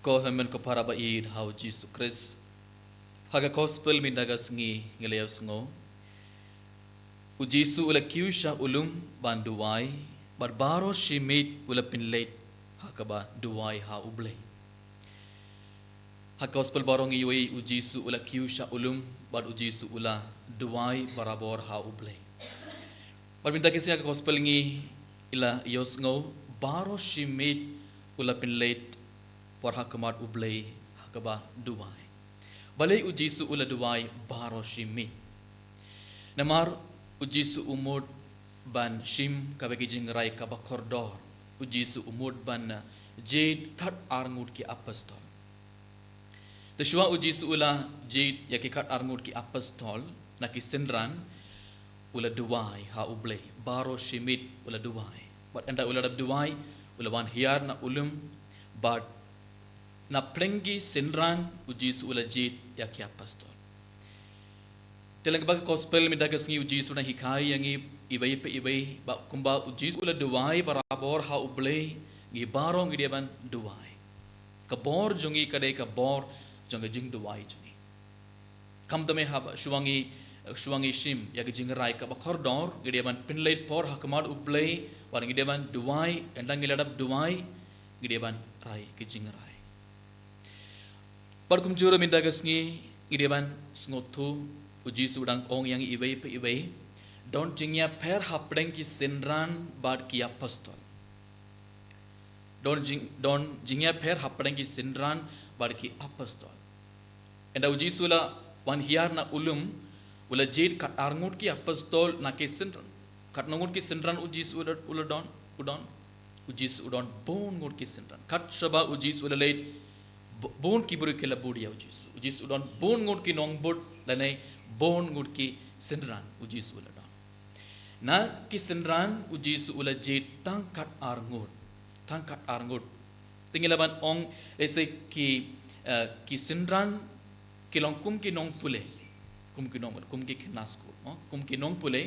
Ko hamen ko para ba id how Jesus Christ haga gospel min daga sngi ngelew sngo u Jesus ula kiusha ulum ban duwai barbaro shimit ula pinlate hakaba duwai ha uble ha gospel barong iwi u Jesus ula kiusha ulum bar u Jesus ula duwai barabor ha uble bar min daga sngi gospel ngi ila yosngo baro shimit ula pinlate por hakamat ublay hakaba duwai balay u Jesus ula duwai baro shimi namar u Jesus umod ban shim kabagi jingrai kaba kordor u Jesus umod ban jade kat arngut ki apostol Teshua u Jesus ula jade yaki kat arngut ki apostol naki sendran ula duwai ha ublay baro shimit ula duwai but anda ula duwai ula wan hiar na ulum but na plengi senran u Jesus ula jit yaki apostol telang bag gospel mi dagas ngi u Jesus na hikai yangi ibai pe ibai ba kumba u Jesus ula duwai barabor ha ublay ngi barong ngi ban duwai ka bor jungi kadai ka bor jonga jing duwai jungi kam tame ha shuwangi shim yaki jing rai ka ba kordor ngi ban pinlate por hakmat ublay war ngi ban duwai endang ngi ladap duwai ngi ban rai ki jing rai Bar kumjuro min dagas ngi ideban sngotu u Jesus dang ong yang ibai pe ibai don jingya per hapdeng ki senran bad ki apostol don jingya per hapdeng ki senran bad ki apostol enda u Jesus la wan hiar na ulum ula jid kat arngut ki apostol na ki senran kat nongut ki senran u Jesus ula don u Jesus udon bon ngut ki senran kat shaba u Jesus ula leit bon ki buru kela budia u Jesus udon bon ngut ki nong bot lanai bon ngut ki senran u Jesus ula don na ki senran u Jesus ula jid tangkat arngut tingilaban ong ese ki senran kilong kum ki nong pule kum ki knasko kum ki nong pule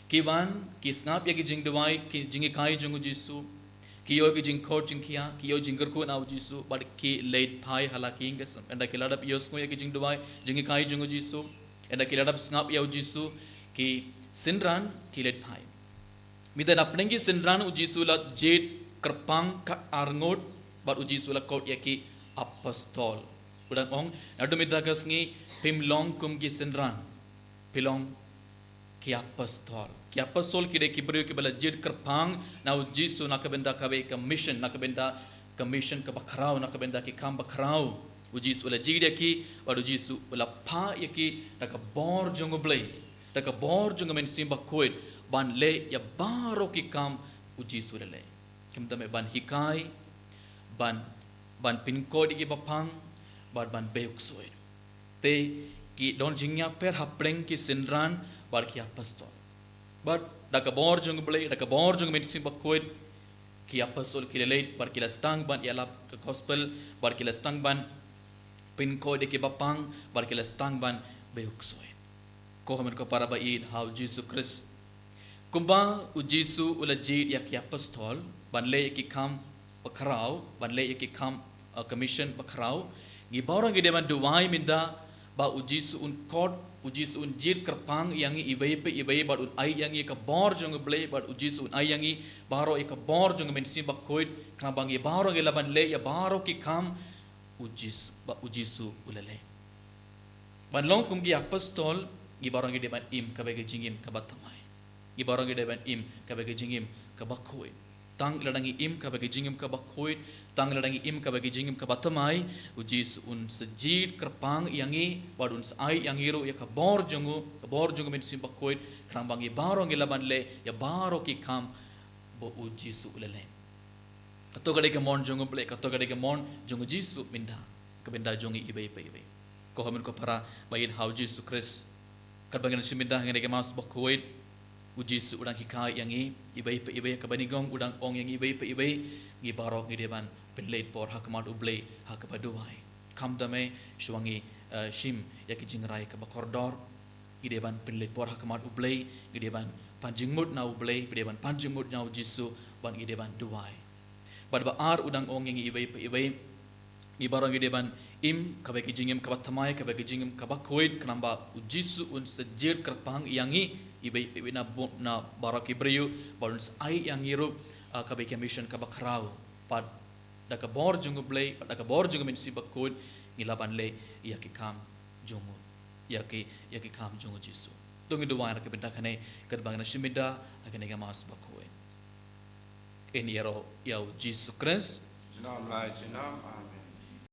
ki wan ki snap ya ki jing dewai ki jingi kai jung u Jesus kiyo ki jing court jing kia kiyo jingger ko na u Jesus bad ki late phai halaki ngas enda ki ladap yos ko ya ki jing dewai jingi kai jung u Jesus enda ki ladap snap ya u Jesus ki senran ki late phai midan apne ki senran u Jesus la jet kerpang ka arngot bad u Jesus la court ya ki apostol udang ong adu midagas ngi pimlong kum ki senran pilong ki apostol ki de ki brio ki bala jid kerpang na u Jesus na kabenda kabe ka mission na kabenda commission ka bakrao na kabenda ki kam bakrao u Jesus ula jid ki bad u Jesus ula pha ki ta ka bor jong blai ta ka bor jong men simba koit ban le ya baro ki kam u Jesus ula le kim tame ban hikai ban pin code ki bapang ban beuk soe te ki don jingya per hapreng ki senran bar ki apostol but da bor jung blai da bor jung men simba koit ki apostol ki leit bar ki stang ban yala gospel bar ki stang ban pin code ki bapang bar ki stang ban beuk soe ko hamen ko para ba id how Jesus Christ kumba u Jesus ula jid ya ki apostol ban le ki kam bakrao ban le ki kam commission bakrao ngi borang ide ban duwai minda ba u Jesus un court u Jesus un jid kerpang yang ibai pe ibai ba un ai yang ka bor jong blai ba u Jesus un ai yang baro ka bor jong men sim ba koit kana bangi baro ge laban le ya baro ki kam u Jesus ulale ban long kum gi apostol gi borang ide ban im ka ba ge jingim ka batamai gi borang ide ban im ka ba ge jingim ka ba koit tang ladangi im ka bagi jingim ka bakoit tang ladangi im ka bagi jingim ka batamai u Jesus un sejid kerpang yangi wadun sai yangiru ya ka bor jongu men sim bakoit kram bangi baro ngelaban le ya baro ki kam bo u Jesus ulale kato gade ke mon jongu ple kato gade ke mon jongu Jesus minda ka benda jongi ibai ko hamen ko para bayin how Jesus Christ kadbangan siminda ngene ke mas bakoit u Jesus udang hikai yangi ibai ka banigong udang ong yang ibai ngi barok ngi deban penlate por hakmat ublay hakapaduai kam dame shwangi shim yaki jingrai ka bakordor ngi deban penlate por hakmat ublay ngi deban panjingmut na ublay ngi deban panjingmut na Jesus ban ngi deban duai bad ba ar udang ong yang ibai Ibarang ideban im kabaki jingim kabat thamai kabaki jingim kabak koin kenamba ujisu un sejir kerpang yangi ibai na na barak ibriu balun ai yang iru kabaki mission kabak rau pad daka bor jungu blay pad daka bor jungu mensi bakkoin ngilaban le yaki kam jungu yaki kam jungu jisu tungi duwa na kabenta kane kadbang na shimida akane ga mas bakkoin en yero yau jisu Christ Jinam lai jinam